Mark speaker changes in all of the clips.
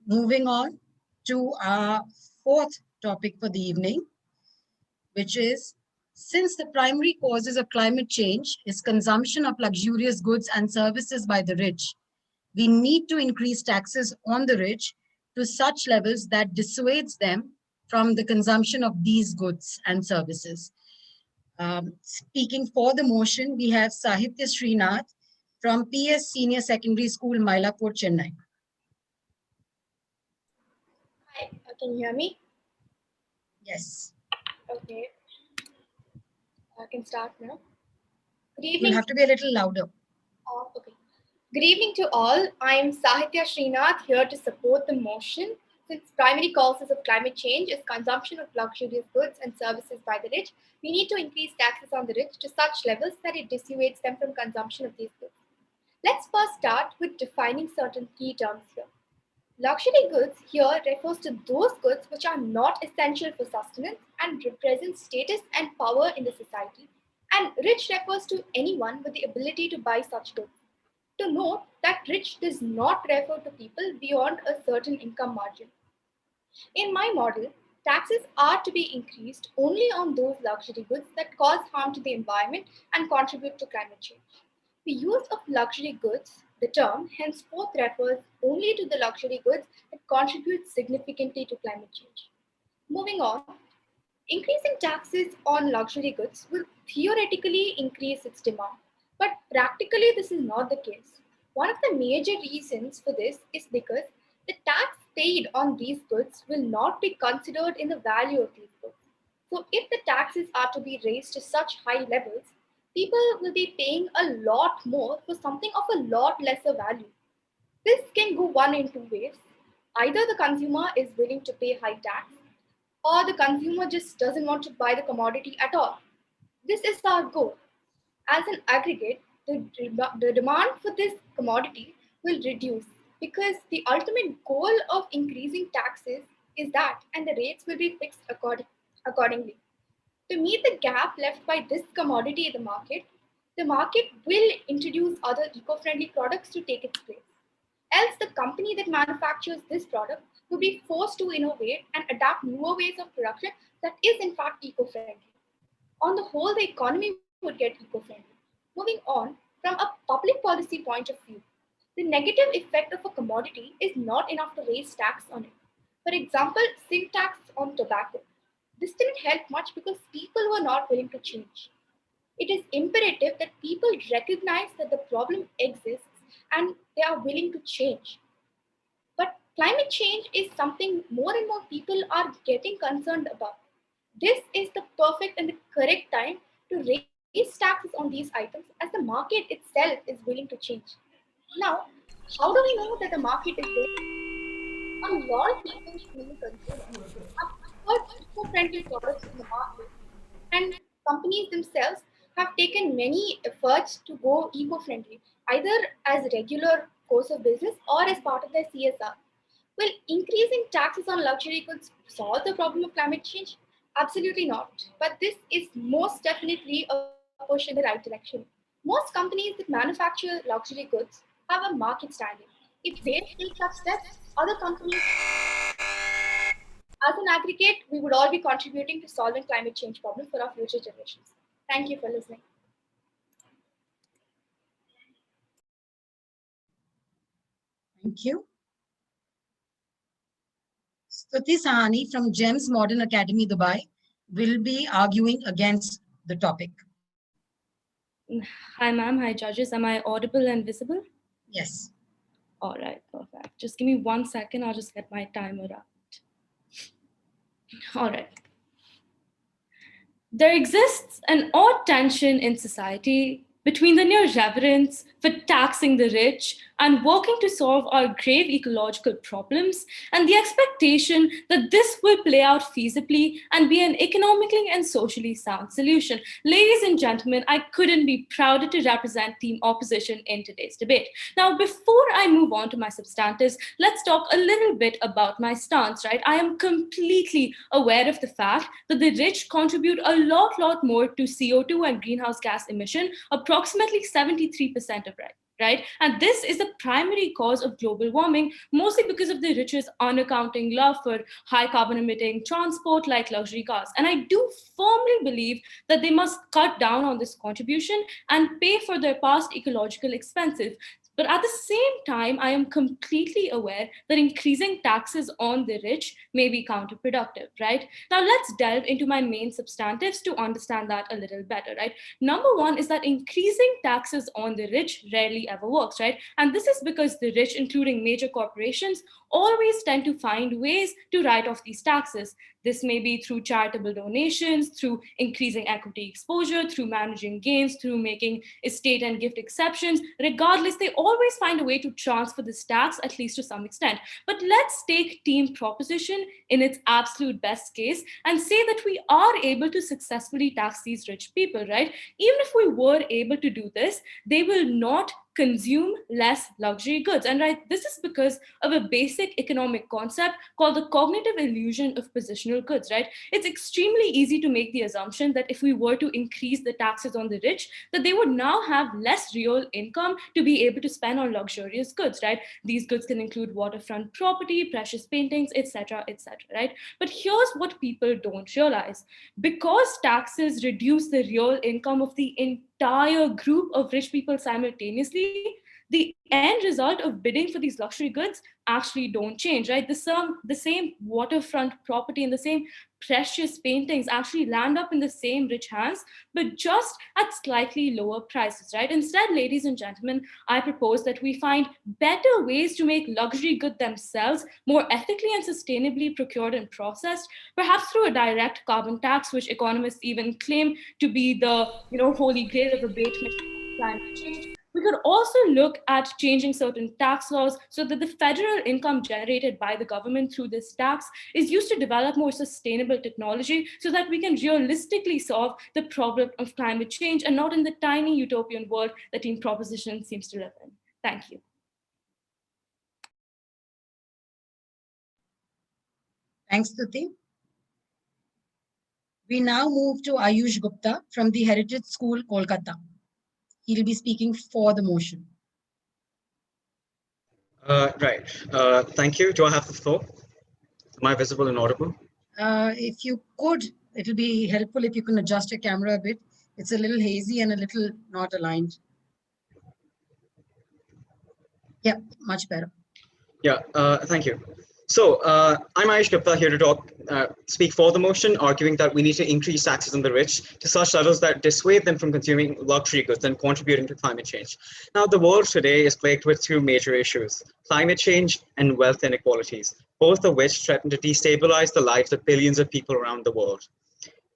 Speaker 1: Moving on to our fourth topic for the evening, which is, since the primary causes of climate change is consumption of luxurious goods and services by the rich, we need to increase taxes on the rich to such levels that dissuades them from the consumption of these goods and services. Speaking for the motion, we have Sahitya Srinath from PS Senior Secondary School, Mylapore, Chennai.
Speaker 2: Hi, can you hear me?
Speaker 1: Yes.
Speaker 2: Okay, I can start now. Good
Speaker 1: You'll
Speaker 2: evening.
Speaker 1: have to be a little louder.
Speaker 2: Okay. Good evening to all. I am Sahitya Srinath here to support the motion. Since primary causes of climate change is consumption of luxurious goods and services by the rich, we need to increase taxes on the rich to such levels that it dissuades them from consumption of these goods. Let's first start with defining certain key terms here. Luxury goods here refers to those goods which are not essential for sustenance and represent status and power in the society, and rich refers to anyone with the ability to buy such goods. To note that rich does not refer to people beyond a certain income margin. In my model, taxes are to be increased only on those luxury goods that cause harm to the environment and contribute to climate change. The use of luxury goods, the term, henceforth refers only to the luxury goods that contribute significantly to climate change. Moving on, increasing taxes on luxury goods will theoretically increase its demand, but practically this is not the case. One of the major reasons for this is because the tax paid on these goods will not be considered in the value of these goods. So, if the taxes are to be raised to such high levels, people will be paying a lot more for something of a lot lesser value. This can go one in two ways. Either the consumer is willing to pay high tax, or the consumer just doesn't want to buy the commodity at all. This is our goal. As an aggregate, the demand for this commodity will reduce because the ultimate goal of increasing taxes is that, and the rates will be fixed accordingly. To meet the gap left by this commodity in the market will introduce other eco friendly products to take its place. Else, the company that manufactures this product will be forced to innovate and adapt newer ways of production that is, in fact, eco friendly. On the whole, the economy would get eco friendly. Moving on, from a public policy point of view, the negative effect of a commodity is not enough to raise tax on it. For example, sin tax on tobacco. This didn't help much because people were not willing to change. It is imperative that people recognize that the problem exists and they are willing to change. But climate change is something more and more people are getting concerned about. This is the perfect and the correct time to raise taxes on these items as the market itself is willing to change. Now, how do we know that the market is willing? A lot of people, mainly consumers, have preferred eco-friendly products in the market, and companies themselves have taken many efforts to go eco-friendly, either as a regular course of business or as part of their CSR. Will increasing taxes on luxury goods solve the problem of climate change? Absolutely not. But this is most definitely a push in the right direction. Most companies that manufacture luxury goods have a market standing. If they take such steps, other companies, as an aggregate, we would all be contributing to solving climate change problem for our future generations. Thank you for listening.
Speaker 1: Thank you. Stuti Sahani from GEMS Modern Academy, Dubai, will be arguing against the topic.
Speaker 3: Hi, ma'am. Hi, judges. Am I audible and visible?
Speaker 1: Yes.
Speaker 3: All right, perfect. Just give me 1 second. I'll just get my timer out. All right. There exists an odd tension in society between the near reverence for taxing the rich and working to solve our grave ecological problems, and the expectation that this will play out feasibly and be an economically and socially sound solution. Ladies and gentlemen, I couldn't be prouder to represent Team Opposition in today's debate. Now, before I move on to my substantives, let's talk a little bit about my stance, right? I am completely aware of the fact that the rich contribute a lot more to CO2 and greenhouse gas emission, approximately 73% of right? And this is the primary cause of global warming, mostly because of the rich's unaccounting love for high carbon emitting transport like luxury cars. And I do firmly believe that they must cut down on this contribution and pay for their past ecological expenses. But at the same time, I am completely aware that increasing taxes on the rich may be counterproductive, right? Now, let's delve into my main substantives to understand that a little better, right? Number one is that increasing taxes on the rich rarely ever works, right? And this is because the rich, including major corporations, always tend to find ways to write off these taxes. This may be through charitable donations, through increasing equity exposure, through managing gains, through making estate and gift exceptions. Regardless, they always find a way to transfer this tax, at least to some extent. But let's take team proposition in its absolute best case and say that we are able to successfully tax these rich people, right? Even if we were able to do this, they will not consume less luxury goods. And right, this is because of a basic economic concept called the cognitive illusion of positional goods, right? It's extremely easy to make the assumption that if we were to increase the taxes on the rich, that they would now have less real income to be able to spend on luxurious goods, right? These goods can include waterfront property, precious paintings, etc., right? But here's what people don't realize. Because taxes reduce the real income of the entire group of rich people simultaneously, the end result of bidding for these luxury goods actually don't change, right? The same waterfront property and the same precious paintings actually land up in the same rich hands, but just at slightly lower prices, right? Instead, ladies and gentlemen, I propose that we find better ways to make luxury goods themselves more ethically and sustainably procured and processed, perhaps through a direct carbon tax, which economists even claim to be the holy grail of abatement of climate change. We could also look at changing certain tax laws so that the federal income generated by the government through this tax is used to develop more sustainable technology so that we can realistically solve the problem of climate change and not in the tiny utopian world that Team Proposition seems to live in. Thank you.
Speaker 1: Thanks, Tuti. We now move to Ayush Gupta from the Heritage School, Kolkata. He'll be speaking for the motion.
Speaker 4: Right. Thank you. Do I have the floor? Am I visible and audible?
Speaker 1: If you could, it'll be helpful if you can adjust your camera a bit. It's a little hazy and a little not aligned. Yeah, much better.
Speaker 4: Yeah, thank you. So I'm Ayush Gupta here to speak for the motion, arguing that we need to increase taxes on the rich to such levels that dissuade them from consuming luxury goods and contributing to climate change. Now, the world today is plagued with two major issues: climate change and wealth inequalities, both of which threaten to destabilize the lives of billions of people around the world.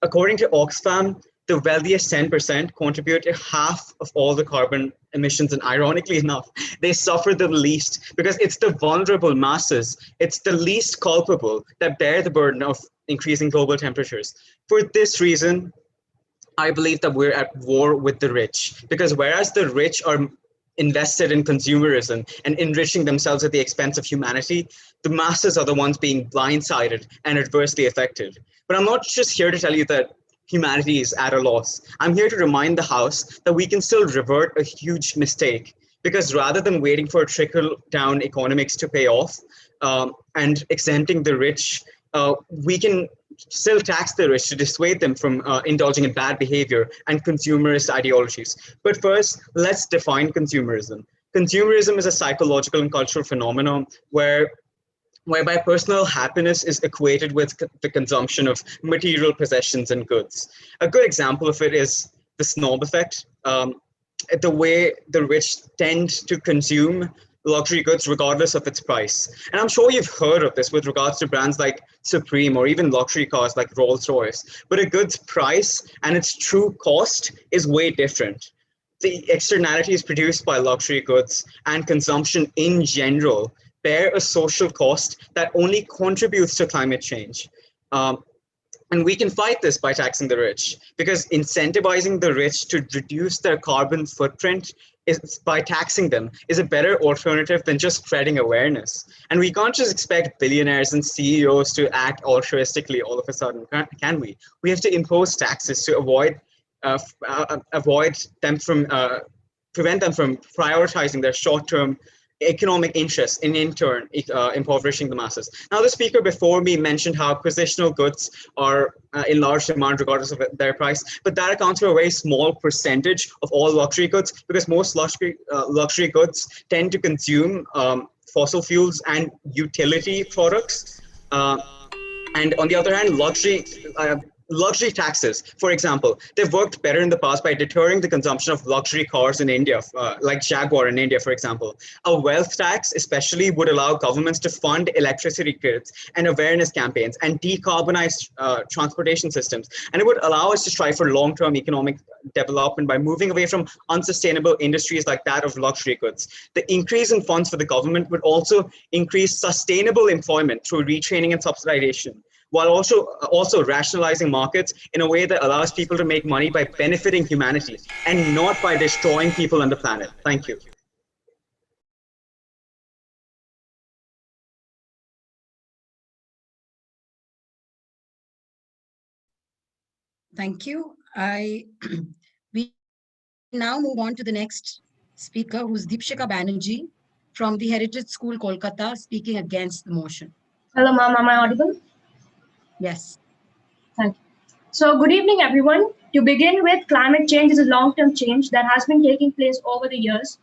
Speaker 4: According to Oxfam, the wealthiest 10% contribute to half of all the carbon emissions. And ironically enough, they suffer the least because it's the vulnerable masses, it's the least culpable that bear the burden of increasing global temperatures. For this reason, I believe that we're at war with the rich, because whereas the rich are invested in consumerism and enriching themselves at the expense of humanity, the masses are the ones being blindsided and adversely affected. But I'm not just here to tell you that humanity is at a loss. I'm here to remind the House that we can still revert a huge mistake, because rather than waiting for trickle-down economics to pay off and exempting the rich, we can still tax the rich to dissuade them from indulging in bad behavior and consumerist ideologies. But first, let's define consumerism. Consumerism is a psychological and cultural phenomenon whereby personal happiness is equated with the consumption of material possessions and goods. A good example of it is the snob effect, the way the rich tend to consume luxury goods regardless of its price. And I'm sure you've heard of this with regards to brands like Supreme or even luxury cars like Rolls-Royce. But a good's price and its true cost is way different. The externalities produced by luxury goods and consumption in general bear a social cost that only contributes to climate change. And we can fight this by taxing the rich, because incentivizing the rich to reduce their carbon footprint by taxing them is a better alternative than just spreading awareness. And we can't just expect billionaires and CEOs to act altruistically all of a sudden, can we? We have to impose taxes to avoid them from prevent them from prioritizing their short-term economic interests and in turn impoverishing the masses. Now, the speaker before me mentioned how positional goods are in large demand regardless of their price, but that accounts for a very small percentage of all luxury goods, because most luxury goods tend to consume fossil fuels and utility products. And on the other hand, luxury taxes, for example, they've worked better in the past by deterring the consumption of luxury cars in India, like Jaguar in India, for example. A wealth tax especially would allow governments to fund electricity grids and awareness campaigns and decarbonize transportation systems. And it would allow us to strive for long-term economic development by moving away from unsustainable industries like that of luxury goods. The increase in funds for the government would also increase sustainable employment through retraining and subsidization, while also rationalizing markets in a way that allows people to make money by benefiting humanity and not by destroying people on the planet. Thank you.
Speaker 1: Thank you. We now move on to the next speaker, who's Deepshika Banerjee from the Heritage School, Kolkata, speaking against the motion.
Speaker 5: Hello, ma'am. Am I audible?
Speaker 1: Yes.
Speaker 5: Thank you. So, good evening, everyone. To begin with, climate change is a long-term change that has been taking place over the years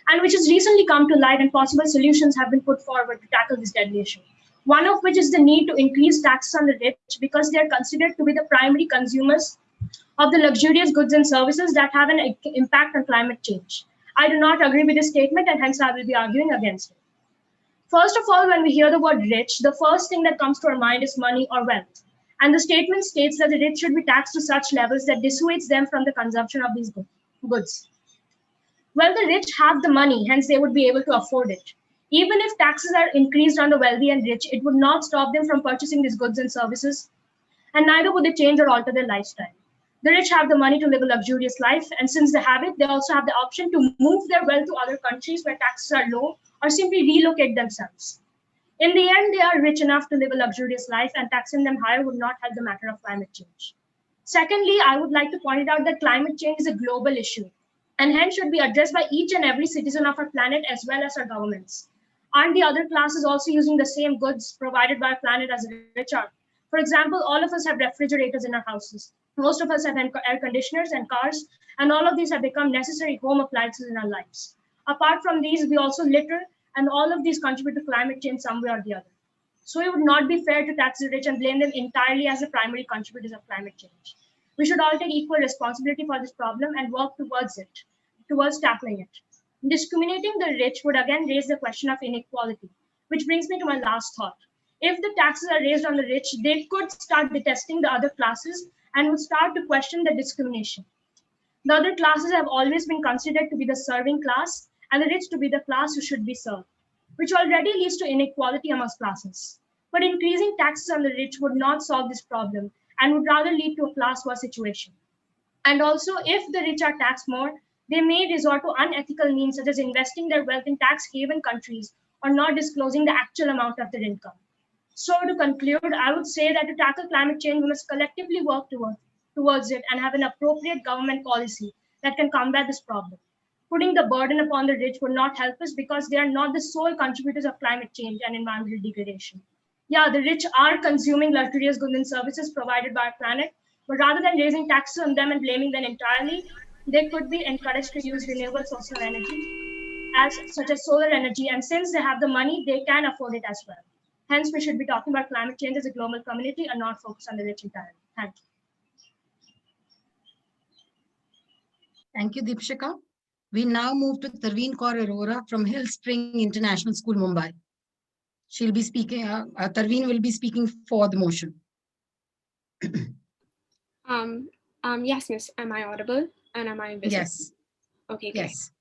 Speaker 5: and which has recently come to light, and possible solutions have been put forward to tackle this deadly issue. One of which is the need to increase taxes on the rich because they are considered to be the primary consumers of the luxurious goods and services that have an impact on climate change. I do not agree with this statement, and hence I will be arguing against it. First of all, when we hear the word rich, the first thing that comes to our mind is money or wealth. And the statement states that the rich should be taxed to such levels that dissuades them from the consumption of these goods. Well, the rich have the money, hence they would be able to afford it. Even if taxes are increased on the wealthy and rich, it would not stop them from purchasing these goods and services, and neither would they change or alter their lifestyle. The rich have the money to live a luxurious life, and since they have it, they also have the option to move their wealth to other countries where taxes are low or simply relocate themselves. In the end, they are rich enough to live a luxurious life, and taxing them higher would not help the matter of climate change. Secondly, I would like to point out that climate change is a global issue and hence should be addressed by each and every citizen of our planet as well as our governments. Aren't the other classes also using the same goods provided by our planet as the rich are? For example, all of us have refrigerators in our houses. Most of us have air conditioners and cars, and all of these have become necessary home appliances in our lives. Apart from these, we also litter, and all of these contribute to climate change some way or the other. So it would not be fair to tax the rich and blame them entirely as the primary contributors of climate change. We should all take equal responsibility for this problem and work towards tackling it. Discriminating the rich would again raise the question of inequality, which brings me to my last thought. If the taxes are raised on the rich, they could start detesting the other classes and would start to question the discrimination. The other classes have always been considered to be the serving class and the rich to be the class who should be served, which already leads to inequality amongst classes. But increasing taxes on the rich would not solve this problem and would rather lead to a class war situation. And also, if the rich are taxed more, they may resort to unethical means such as investing their wealth in tax haven countries or not disclosing the actual amount of their income. So to conclude, I would say that to tackle climate change, we must collectively work towards it and have an appropriate government policy that can combat this problem. Putting the burden upon the rich would not help us because they are not the sole contributors of climate change and environmental degradation. Yeah, the rich are consuming luxurious goods and services provided by our planet, but rather than raising taxes on them and blaming them entirely, they could be encouraged to use renewable sources of energy, such as solar energy, and since they have the money, they can afford it as well. Hence, we should be talking about climate change as a global community and not focus on the rich entirely. Thank you.
Speaker 1: Thank you, Deepshika. We now move to Tarveen Kaur Arora from Hill Spring International School, Mumbai. She'll be speaking, Tarveen will be speaking for the motion.
Speaker 6: Yes, miss. Am I audible? And am I visible?
Speaker 1: Yes.
Speaker 6: Okay, great.
Speaker 1: Yes.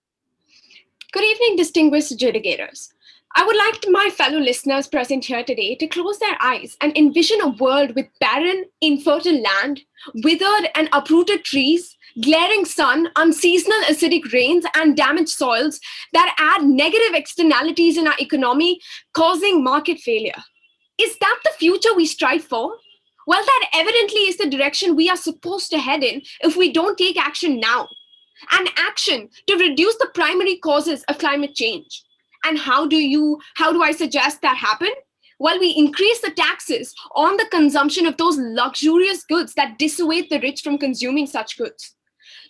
Speaker 6: Good evening, distinguished adjudicators. I would like my fellow listeners present here today to close their eyes and envision a world with barren, infertile land, withered and uprooted trees, glaring sun, unseasonal acidic rains, and damaged soils that add negative externalities in our economy, causing market failure. Is that the future we strive for? Well, that evidently is the direction we are supposed to head in if we don't take action now. and action to reduce the primary causes of climate change. And how do I suggest that happen? Well, we increase the taxes on the consumption of those luxurious goods that dissuade the rich from consuming such goods.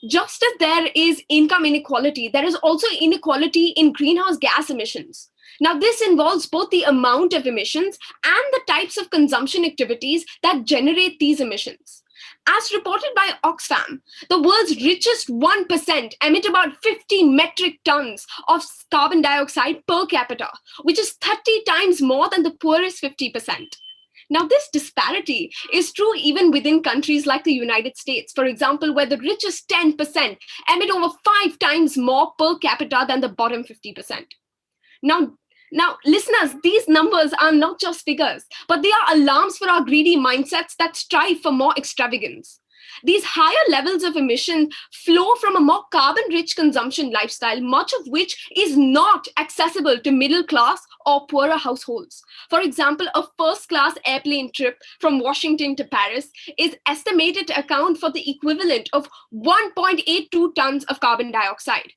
Speaker 6: Just as there is income inequality, there is also inequality in greenhouse gas emissions. Now, this involves both the amount of emissions and the types of consumption activities that generate these emissions. As reported by Oxfam, the world's richest 1% emit about 50 metric tons of carbon dioxide per capita, which is 30 times more than the poorest 50%. Now, this disparity is true even within countries like the United States, for example, where the richest 10% emit over 5 times more per capita than the bottom 50%. Now, listeners, these numbers are not just figures, but they are alarms for our greedy mindsets that strive for more extravagance. These higher levels of emission flow from a more carbon-rich consumption lifestyle, much of which is not accessible to middle class or poorer households. For example, a first-class airplane trip from Washington to Paris is estimated to account for the equivalent of 1.82 tons of carbon dioxide.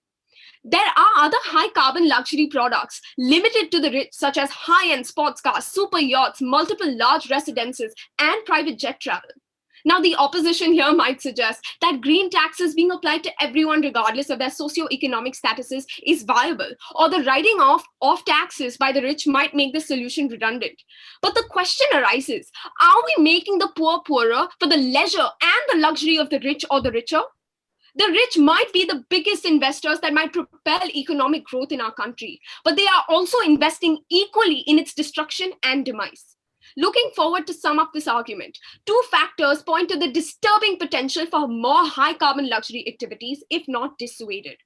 Speaker 6: There are other high carbon luxury products limited to the rich, such as high-end sports cars, super yachts, multiple large residences, and private jet travel. Now, the opposition here might suggest that green taxes being applied to everyone, regardless of their socioeconomic statuses, is viable, or the writing off of taxes by the rich might make the solution redundant. But the question arises, are we making the poor poorer for the leisure and the luxury of the rich or the richer? The rich might be the biggest investors that might propel economic growth in our country, but they are also investing equally in its destruction and demise. Looking forward to sum up this argument, two factors point to the disturbing potential for more high carbon luxury activities, if not dissuaded.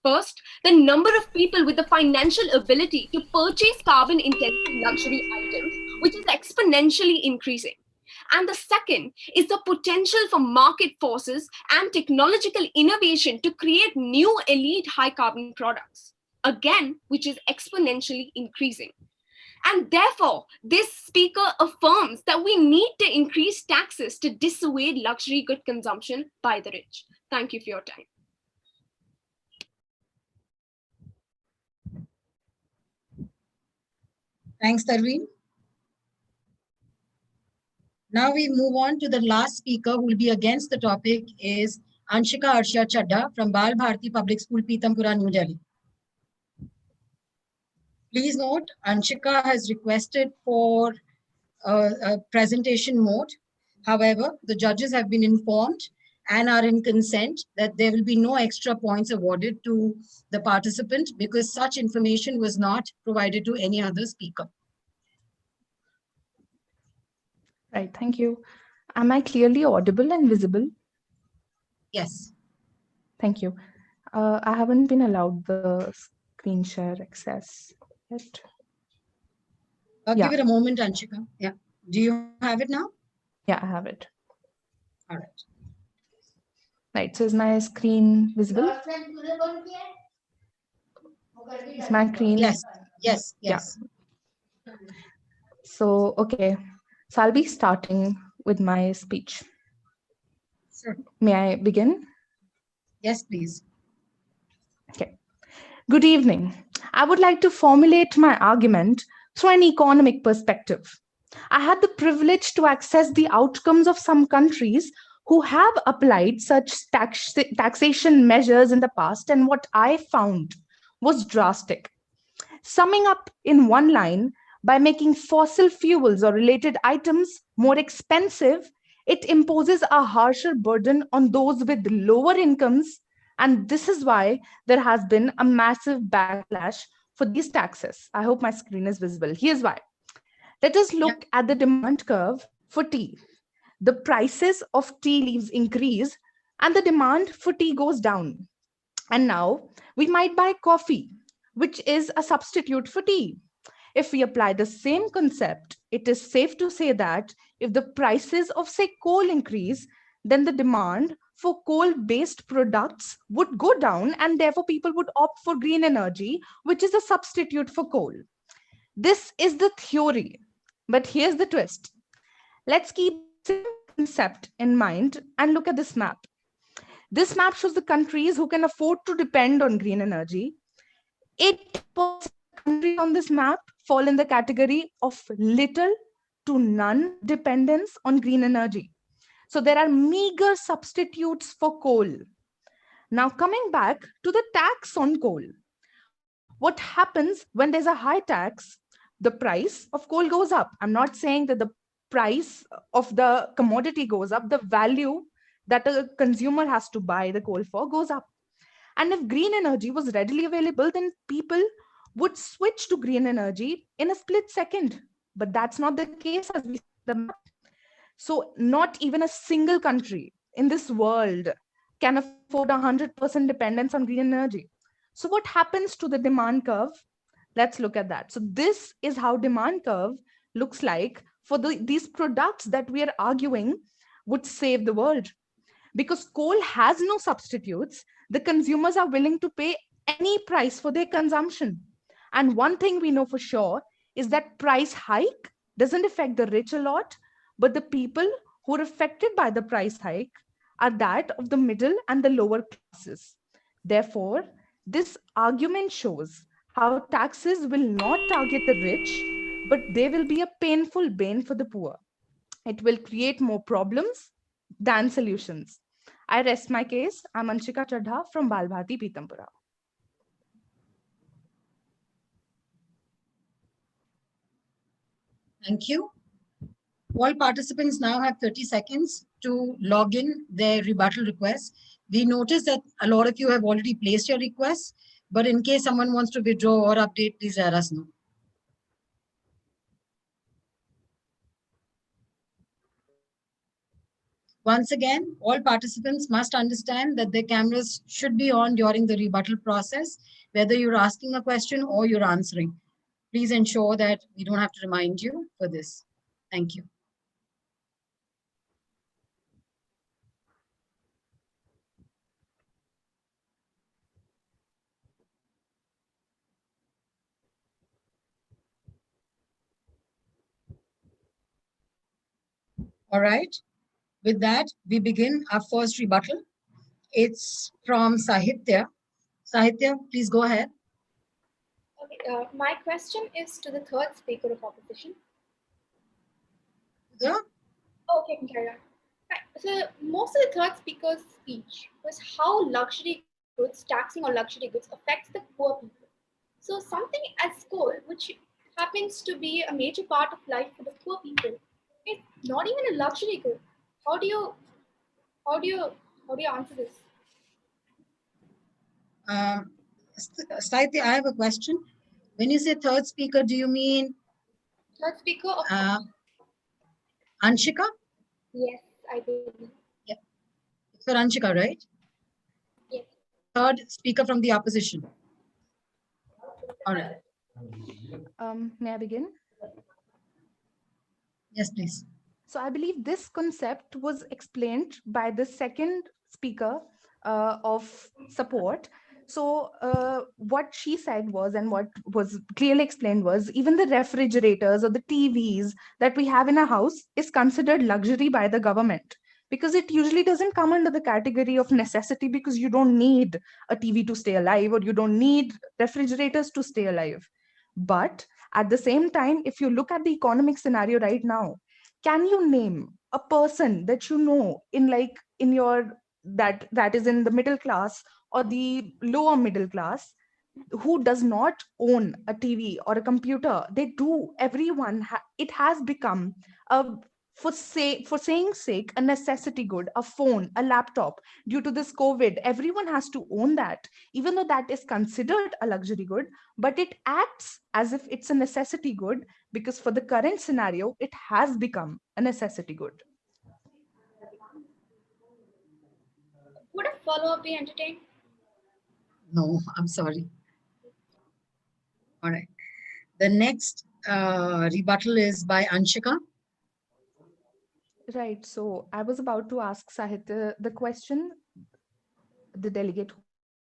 Speaker 6: First, the number of people with the financial ability to purchase carbon intensive luxury items, which is exponentially increasing. And the second is the potential for market forces and technological innovation to create new elite high carbon products, again, which is exponentially increasing. And therefore, this speaker affirms that we need to increase taxes to dissuade luxury good consumption by the rich. Thank you for your time.
Speaker 1: Thanks, Tarveen. Now we move on to the last speaker who will be against the topic is Anshika Arshia Chadda from Bal Bharati Public School, Pitampura, New Delhi. Please note, Anshika has requested for a presentation mode. However, the judges have been informed and are in consent that there will be no extra points awarded to the participant because such information was not provided to any other speaker.
Speaker 7: Right, thank you. Am I clearly audible and visible?
Speaker 1: Yes.
Speaker 7: Thank you. I haven't been allowed the screen share access yet.
Speaker 1: Give it a moment, Anshika. Yeah. Do you have it now?
Speaker 7: Yeah, I have it.
Speaker 1: All right.
Speaker 7: Right, so is my screen visible? Is my screen?
Speaker 1: Yes, yes, yes.
Speaker 7: Yeah. So, okay. So I'll be starting with my speech.
Speaker 1: Sure.
Speaker 7: May I begin?
Speaker 1: Yes, please.
Speaker 7: Okay. Good evening. I would like to formulate my argument through an economic perspective. I had the privilege to access the outcomes of some countries who have applied such taxation measures in the past, and what I found was drastic. Summing up in one line, by making fossil fuels or related items more expensive, it imposes a harsher burden on those with lower incomes, and this is why there has been a massive backlash for these taxes. I hope my screen is visible. Here's why. Let us look at the demand curve for tea. The prices of tea leaves increase and the demand for tea goes down. And now we might buy coffee, which is a substitute for tea. If we apply the same concept, it is safe to say that if the prices of, say, coal increase, then the demand for coal-based products would go down, and therefore people would opt for green energy, which is a substitute for coal. This is the theory, but here's the twist. Let's keep the concept in mind and look at this map. This map shows the countries who can afford to depend on green energy. 80% countries on this map fall in the category of little to none dependence on green energy. So there are meager substitutes for coal. Now coming back to the tax on coal. What happens when there's a high tax? The price of coal goes up. I'm not saying that the price of the commodity goes up. The value that a consumer has to buy the coal for goes up. And if green energy was readily available, then people would switch to green energy in a split second. But that's not the case as we see in the map. So not even a single country in this world can afford 100% dependence on green energy. So what happens to the demand curve? Let's look at that. So this is how demand curve looks like for these products that we are arguing would save the world. Because coal has no substitutes, the consumers are willing to pay any price for their consumption. And one thing we know for sure is that price hike doesn't affect the rich a lot, but the people who are affected by the price hike are that of the middle and the lower classes. Therefore, this argument shows how taxes will not target the rich, but they will be a painful bane for the poor. It will create more problems than solutions. I rest my case. I'm Anshika Chadha from Balbhati, Pitampura.
Speaker 1: Thank you. All participants now have 30 seconds to log in their rebuttal requests. We notice that a lot of you have already placed your requests, but in case someone wants to withdraw or update, please let us know. Once again, all participants must understand that their cameras should be on during the rebuttal process, whether you're asking a question or you're answering. Please ensure that we don't have to remind you for this. Thank you. All right. With that, we begin our first rebuttal. It's from Sahitya. Sahitya, please go ahead.
Speaker 2: Okay, my question is to the third speaker of opposition.
Speaker 1: Yeah.
Speaker 2: Okay, I can carry on. Right. So most of the third speaker's speech was how luxury goods, taxing on luxury goods affects the poor people. So something as coal, which happens to be a major part of life for the poor people, is not even a luxury good. How do you how do you how do you answer this?
Speaker 1: Sahitya, I have a question. When you say third speaker, do you mean
Speaker 2: Third speaker of
Speaker 1: Anshika?
Speaker 2: yes, I believe.
Speaker 1: Yeah. It's for Anshika, right?
Speaker 2: Yes.
Speaker 1: Third speaker from the opposition. All right.
Speaker 7: May I begin?
Speaker 1: Yes, please.
Speaker 7: So I believe this concept was explained by the second speaker of support. So what she said was, and what was clearly explained was, even the refrigerators or the TVs that we have in a house is considered luxury by the government, because it usually doesn't come under the category of necessity, because you don't need a TV to stay alive, or you don't need refrigerators to stay alive. But at the same time, if you look at the economic scenario right now, can you name a person that you know in your that is in the middle class or the lower middle class who does not own a TV or a computer? They do. Everyone it has become a, for saying sake, a necessity good, a phone, a laptop. Due to this COVID, everyone has to own that, even though that is considered a luxury good, but it acts as if it's a necessity good, because for the current scenario it has become a necessity good.
Speaker 2: Would a follow-up be entertained?
Speaker 1: No, I'm sorry. All right. The next rebuttal is by Anshika.
Speaker 7: Right. So I was about to ask Sahitya the question, the delegate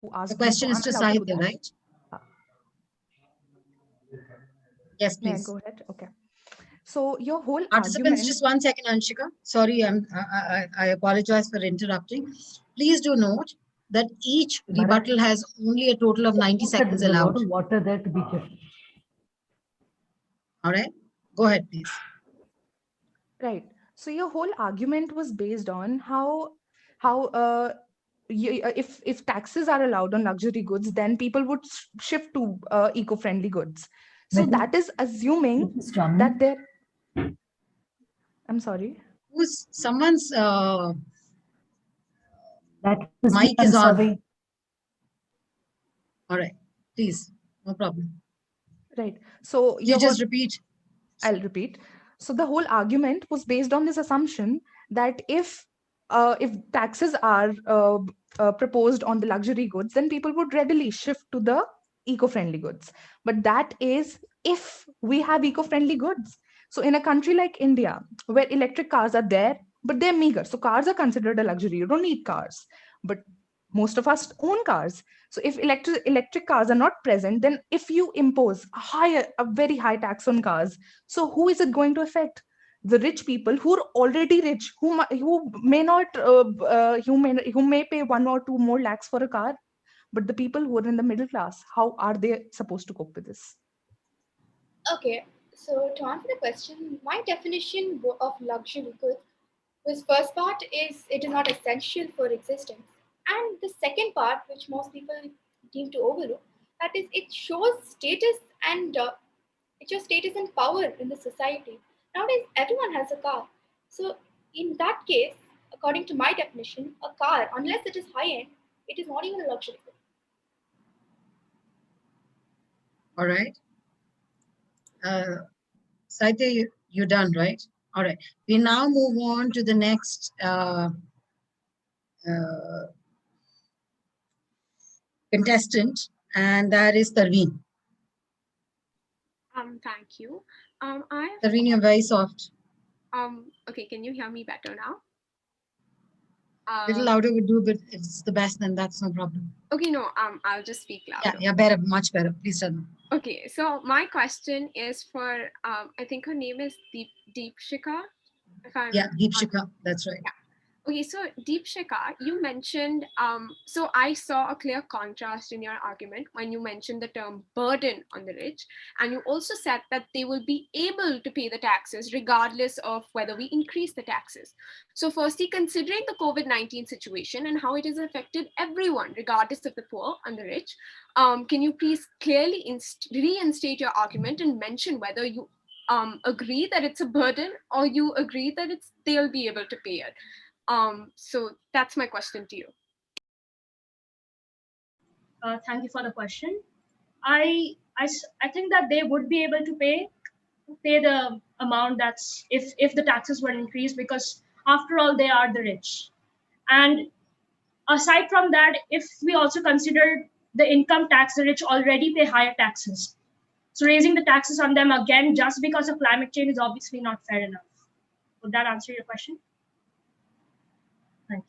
Speaker 7: who asked me. So
Speaker 1: The
Speaker 7: I'm
Speaker 1: question
Speaker 7: allowed
Speaker 1: is
Speaker 7: to
Speaker 1: to
Speaker 7: do that.
Speaker 1: Sahitya, right? Yes,
Speaker 7: May I
Speaker 1: please.
Speaker 7: go ahead? Okay. So your whole
Speaker 1: Participants,
Speaker 7: argument.
Speaker 1: just 1 second, Anshika. Sorry, I apologize for interrupting. Please do note that each rebuttal has only a total of 90 seconds allowed.
Speaker 8: Water that beaches.
Speaker 1: All right, go ahead, please.
Speaker 7: Right. So your whole argument was based on how if taxes are allowed on luxury goods, then people would shift to eco-friendly goods. So that is assuming that there. I'm sorry.
Speaker 1: Who's someone's
Speaker 8: That
Speaker 1: mic is on?
Speaker 8: serving.
Speaker 1: All right, please, no problem.
Speaker 7: Right. So
Speaker 1: You just repeat.
Speaker 7: I'll repeat. So the whole argument was based on this assumption that if taxes are proposed on the luxury goods, then people would readily shift to the eco-friendly goods. But that is if we have eco-friendly goods. So in a country like India, where electric cars are there, but they're meager. So cars are considered a luxury. You don't need cars. But most of us own cars. So if electric cars are not present, then if you impose a very high tax on cars, so who is it going to affect? The rich people who are already rich, who may not, who may pay 1 or 2 more lakhs for a car, but the people who are in the middle class, how are they supposed to cope with this?
Speaker 2: Okay, so to answer the question, my definition of luxury goods, this first part is it is not essential for existence. And the second part, which most people deem to overlook, that is, it shows status and it shows status and power in the society. Nowadays, everyone has a car. So, in that case, according to my definition, a car, unless it is high end, it is not even a luxury good.
Speaker 1: All right. Saitya, you're done, right? All right. We now move on to the next contestant, and that is Tarveen.
Speaker 6: Thank you.
Speaker 1: Tarveen, you're very soft.
Speaker 6: Okay, can you hear me better now?
Speaker 1: Little louder would do, but if it's the best, then that's no problem.
Speaker 6: Okay, no, I'll just speak louder.
Speaker 1: Yeah, better, much better. Please tell me.
Speaker 6: Okay, so my question is for, I think her name is Deepshika.
Speaker 1: Deepshika, that's right.
Speaker 6: Yeah. Okay, so Deepshika, you mentioned, so I saw a clear contrast in your argument when you mentioned the term burden on the rich, and you also said that they will be able to pay the taxes regardless of whether we increase the taxes. So firstly, considering the COVID-19 situation and how it has affected everyone, regardless of the poor and the rich, can you please clearly reinstate your argument and mention whether you agree that it's a burden or you agree that they'll be able to pay it? So that's my question to you.
Speaker 5: Thank you for the question. I think that they would be able to pay the amount that's if the taxes were increased, because after all they are the rich. And aside from that, if we also consider the income tax, the rich already pay higher taxes. So raising the taxes on them again just because of climate change is obviously not fair enough. Would that answer your question? Thank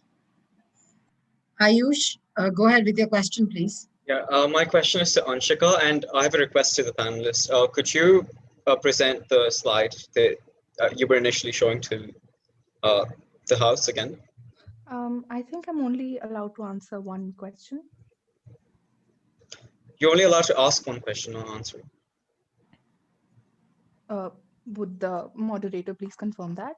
Speaker 5: you.
Speaker 1: Ayush, go ahead with your question, please.
Speaker 4: Yeah, my question is to Anshika, and I have a request to the panelists. Could you present the slide that you were initially showing to the House again?
Speaker 7: I think I'm only allowed to answer one question.
Speaker 4: You're only allowed to ask one question, not answer.
Speaker 7: Would the moderator please confirm that?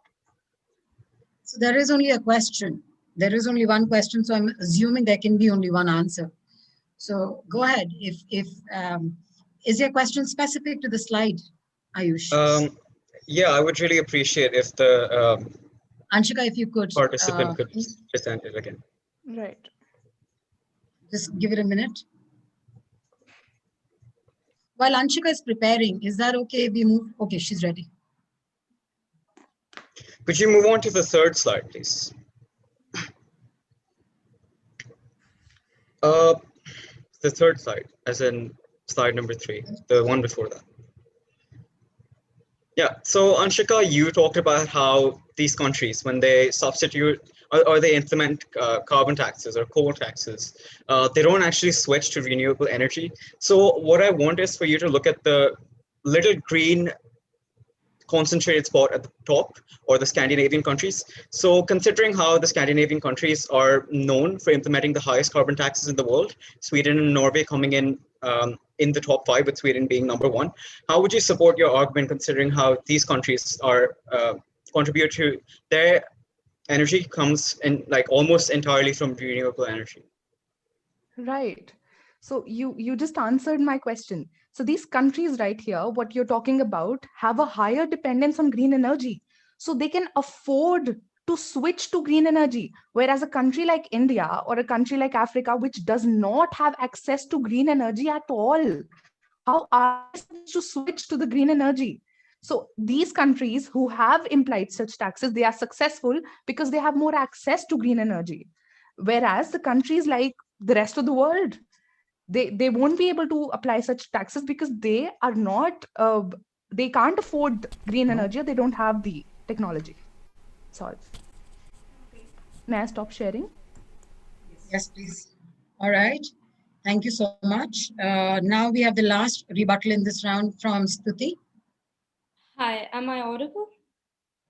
Speaker 1: So there is only a question. There is only one question, so I'm assuming there can be only one answer. So go ahead. If is your question specific to the slide, Ayush?
Speaker 4: Yeah, I would really appreciate if the
Speaker 1: Anshika, if you could
Speaker 4: participant could present it again.
Speaker 7: Right.
Speaker 1: Just give it a minute. While Anshika is preparing, is that okay if we move? Okay, she's ready.
Speaker 4: Could you move on to the third slide, please? The third slide, as in slide number 3, the one before that. Yeah, so Anshika, you talked about how these countries, when they substitute or they implement carbon taxes or coal taxes, they don't actually switch to renewable energy. So what I want is for you to look at the little green concentrated spot at the top, or the Scandinavian countries. So considering how the Scandinavian countries are known for implementing the highest carbon taxes in the world, Sweden and Norway coming in the top 5, with Sweden being number 1, how would you support your argument considering how these countries are contribute to their energy comes in like almost entirely from renewable energy?
Speaker 7: Right. So you just answered my question. So these countries right here, what you're talking about, have a higher dependence on green energy. So they can afford to switch to green energy. Whereas a country like India or a country like Africa, which does not have access to green energy at all, how are they supposed to switch to the green energy? So these countries who have implied such taxes, they are successful because they have more access to green energy. Whereas the countries like the rest of the world, they won't be able to apply such taxes because they are not they can't afford green energy, or they don't have the technology. Sorry, may I stop sharing?
Speaker 1: Yes, please. All right. Thank you so much. Now we have the last rebuttal in this round from Stuti.
Speaker 3: Hi, am I audible?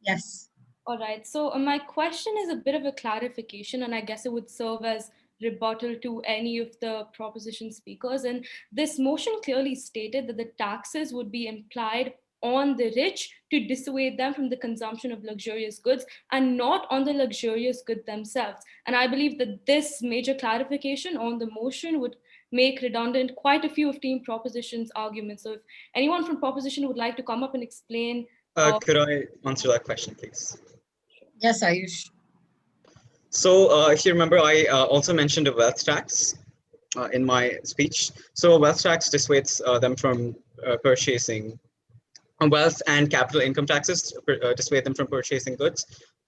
Speaker 1: Yes.
Speaker 3: All right. So my question is a bit of a clarification, and I guess it would serve as rebuttal to any of the proposition speakers. And this motion clearly stated that the taxes would be implied on the rich to dissuade them from the consumption of luxurious goods and not on the luxurious good themselves. And I believe that this major clarification on the motion would make redundant quite a few of team proposition's arguments. So if anyone from proposition would like to come up and explain.
Speaker 4: Could I answer that question, please?
Speaker 1: Yes, Ayush.
Speaker 4: So if you remember, I also mentioned a wealth tax in my speech. So a wealth tax dissuades them from purchasing wealth, and capital income taxes dissuade them from purchasing goods,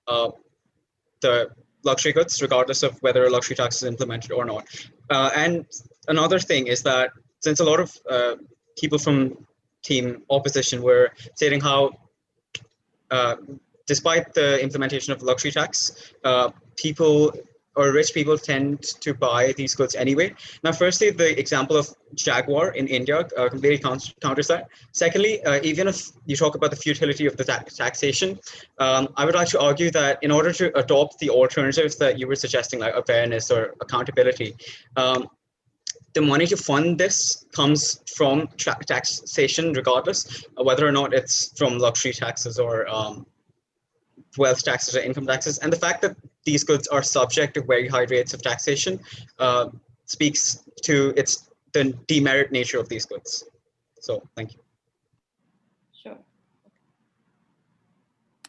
Speaker 4: the luxury goods, regardless of whether a luxury tax is implemented or not. And another thing is that since a lot of people from team opposition were stating how despite the implementation of luxury tax, people or rich people tend to buy these goods anyway. Now, firstly, the example of Jaguar in India completely counters that. Secondly, even if you talk about the futility of the taxation, I would like to argue that in order to adopt the alternatives that you were suggesting, like awareness or accountability, the money to fund this comes from taxation, regardless, whether or not it's from luxury taxes or wealth taxes or income taxes. And the fact that these goods are subject to very high rates of taxation speaks to the demerit nature of these goods. So thank you.
Speaker 3: Sure.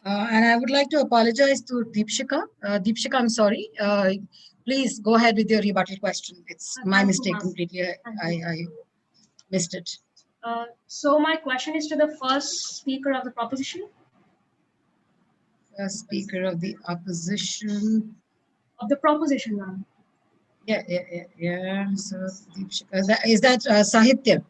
Speaker 1: And I would like to apologize to Deepshika. Deepshika, I'm sorry. Please go ahead with your rebuttal question. It's my mistake completely. I missed it.
Speaker 5: So my question is to the first speaker of the proposition.
Speaker 1: Speaker of the opposition.
Speaker 5: Of the proposition, ma'am.
Speaker 1: Yeah. So Deepshika, is that Sahitya?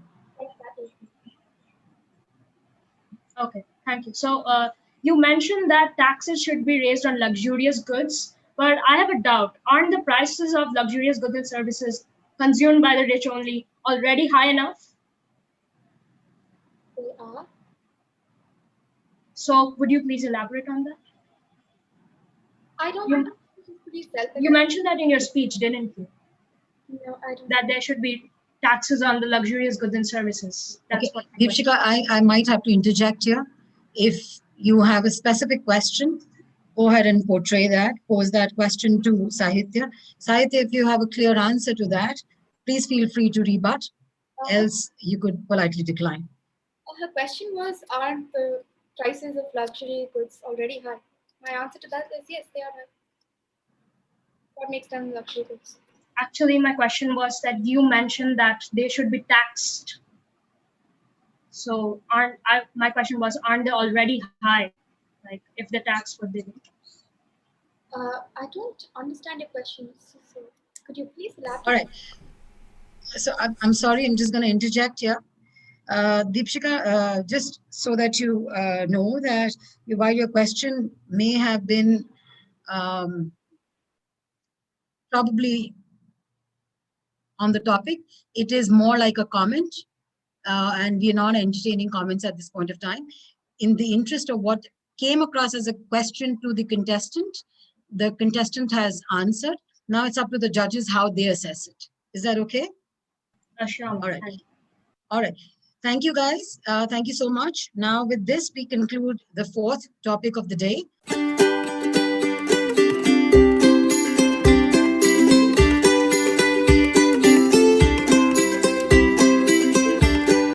Speaker 5: Okay, thank you. So you mentioned that taxes should be raised on luxurious goods, but I have a doubt. Aren't the prices of luxurious goods and services consumed by the rich only already high enough?
Speaker 2: They are.
Speaker 5: So would you please elaborate on that?
Speaker 2: I don't know.
Speaker 5: You mentioned that in your speech, didn't you?
Speaker 2: No, I don't.
Speaker 5: That there should be taxes on the luxurious goods and services. That's
Speaker 1: Okay.
Speaker 5: what.
Speaker 1: Deepshika, I might have to interject here. If you have a specific question, go ahead and pose that question to Sahitya. Sahitya, if you have a clear answer to that, please feel free to rebut, else you could politely decline.
Speaker 2: Her question was, aren't the prices of luxury goods already high? My answer to that is yes, they are high. What makes them luxury goods?
Speaker 5: Actually, my question was that you mentioned that they should be taxed. So my question was, aren't they already high? Like if the tax would be.
Speaker 2: I don't understand your question. So could you please elaborate?
Speaker 1: All right. So I'm sorry, I'm just going to interject here. Deepshika, just so that you know that while your question may have been probably on the topic, it is more like a comment, and we are not entertaining comments at this point of time. in the interest of what came across as a question to the contestant has answered. Now it's up to the judges how they assess it. Is that okay?
Speaker 5: Sure.
Speaker 1: All right.
Speaker 5: Thank you.
Speaker 1: All right. Thank you, guys. Thank you so much. Now, with this, we conclude the fourth topic of the day.